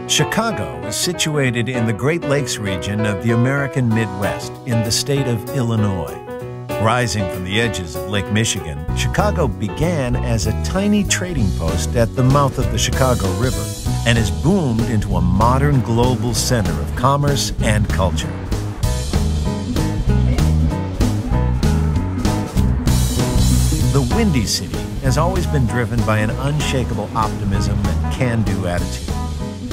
Chicago is situated in the Great Lakes region of the American Midwest in the state of Illinois. Rising from the edges of Lake Michigan, Chicago began as a tiny trading post at the mouth of the Chicago River and has boomed into a modern global center of commerce and culture. The Windy City has always been driven by an unshakable optimism and can-do attitude.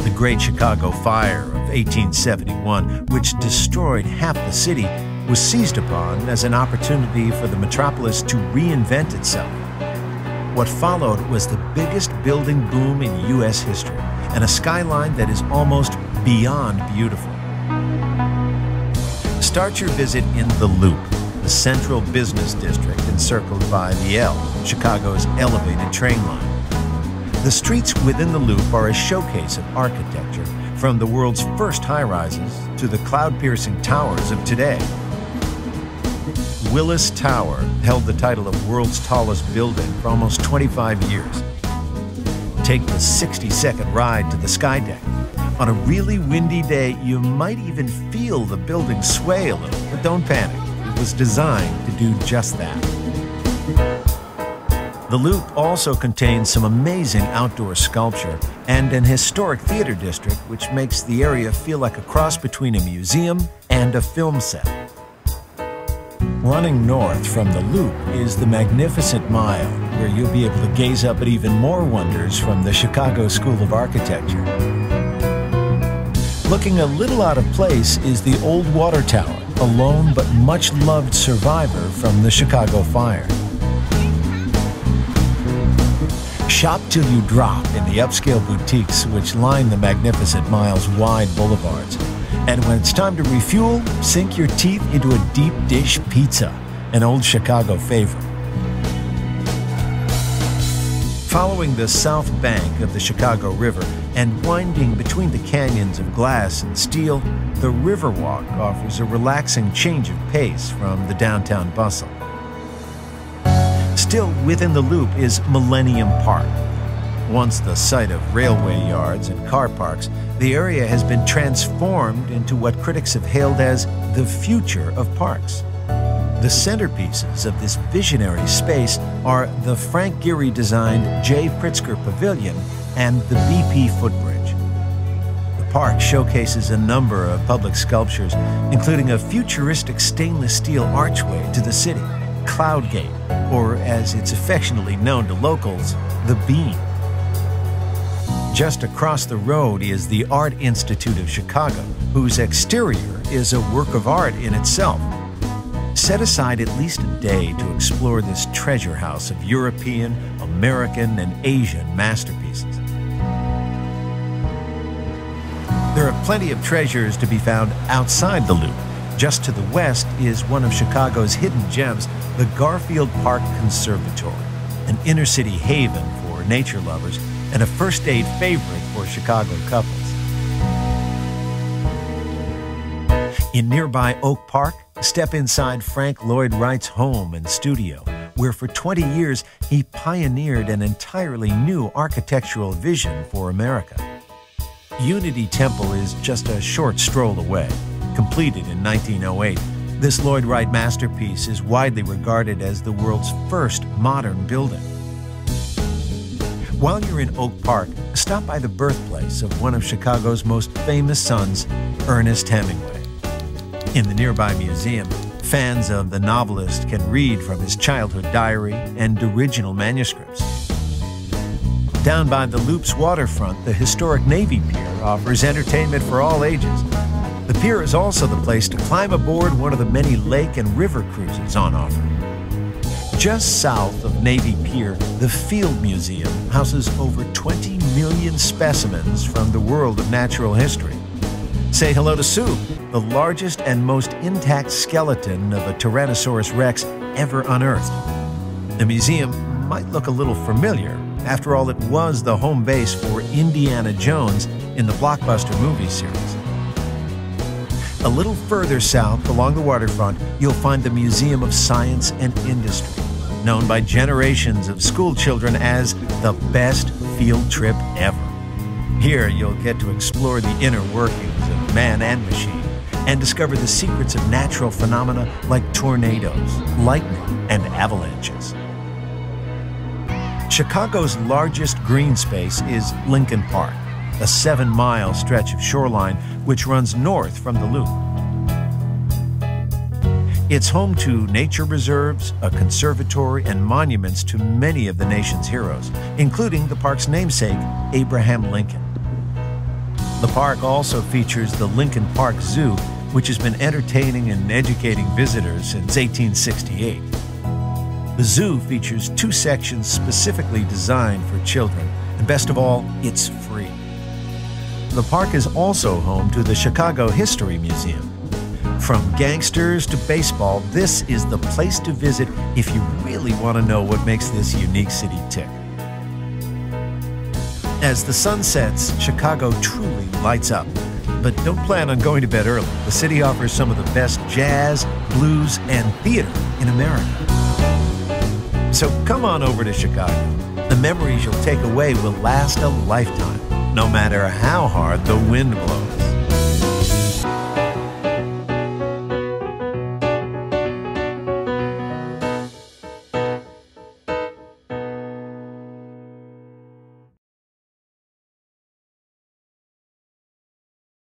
The Great Chicago Fire of 1871, which destroyed half the city, was seized upon as an opportunity for the metropolis to reinvent itself. What followed was the biggest building boom in U.S. history, and a skyline that is almost beyond beautiful. Start your visit in the Loop, the central business district encircled by the L, Chicago's elevated train line. The streets within the Loop are a showcase of architecture, from the world's first high-rises to the cloud-piercing towers of today. Willis Tower held the title of world's tallest building for almost 25 years. Take the 60-second ride to the sky deck. On a really windy day, you might even feel the building sway a little, but don't panic. It was designed to do just that. The Loop also contains some amazing outdoor sculpture and an historic theater district, which makes the area feel like a cross between a museum and a film set. Running north from the Loop is the Magnificent Mile, where you'll be able to gaze up at even more wonders from the Chicago School of Architecture. Looking a little out of place is the Old Water Tower, a lone but much-loved survivor from the Chicago Fire. Shop till you drop in the upscale boutiques which line the Magnificent Mile's wide boulevards. And when it's time to refuel, sink your teeth into a deep dish pizza, an old Chicago favorite. Following the south bank of the Chicago River and winding between the canyons of glass and steel, the Riverwalk offers a relaxing change of pace from the downtown bustle. Still within the Loop is Millennium Park. Once the site of railway yards and car parks, the area has been transformed into what critics have hailed as the future of parks. The centerpieces of this visionary space are the Frank Gehry-designed J. Pritzker Pavilion and the BP Footbridge. The park showcases a number of public sculptures, including a futuristic stainless steel archway to the city, Cloud Gate, or as it's affectionately known to locals, the Beam. Just across the road is the Art Institute of Chicago, whose exterior is a work of art in itself. Set aside at least a day to explore this treasure house of European, American, and Asian masterpieces. There are plenty of treasures to be found outside the Loop. Just to the west is one of Chicago's hidden gems, the Garfield Park Conservatory, an inner-city haven for nature lovers and a first-date favorite for Chicago couples. In nearby Oak Park, step inside Frank Lloyd Wright's home and studio, where for 20 years he pioneered an entirely new architectural vision for America. Unity Temple is just a short stroll away. Completed in 1908, this Lloyd Wright masterpiece is widely regarded as the world's first modern building. While you're in Oak Park, stop by the birthplace of one of Chicago's most famous sons, Ernest Hemingway. In the nearby museum, fans of the novelist can read from his childhood diary and original manuscripts. Down by the Loop's waterfront, the historic Navy Pier offers entertainment for all ages. The pier is also the place to climb aboard one of the many lake and river cruises on offer. Just south of Navy Pier, the Field Museum houses over 20 million specimens from the world of natural history. Say hello to Sue, the largest and most intact skeleton of a Tyrannosaurus Rex ever unearthed. The museum might look a little familiar. After all, it was the home base for Indiana Jones in the blockbuster movie series. A little further south along the waterfront, you'll find the Museum of Science and Industry, known by generations of school children as the best field trip ever. Here, you'll get to explore the inner workings of man and machine and discover the secrets of natural phenomena like tornadoes, lightning, and avalanches. Chicago's largest green space is Lincoln Park, a 7-mile stretch of shoreline which runs north from the Loop. It's home to nature reserves, a conservatory, and monuments to many of the nation's heroes, including the park's namesake, Abraham Lincoln. The park also features the Lincoln Park Zoo, which has been entertaining and educating visitors since 1868. The zoo features 2 sections specifically designed for children, and best of all, it's free. The park is also home to the Chicago History Museum. From gangsters to baseball, this is the place to visit if you really want to know what makes this unique city tick. As the sun sets, Chicago truly lights up. But don't plan on going to bed early. The city offers some of the best jazz, blues, and theater in America. So come on over to Chicago. The memories you'll take away will last a lifetime, no matter how hard the wind blows.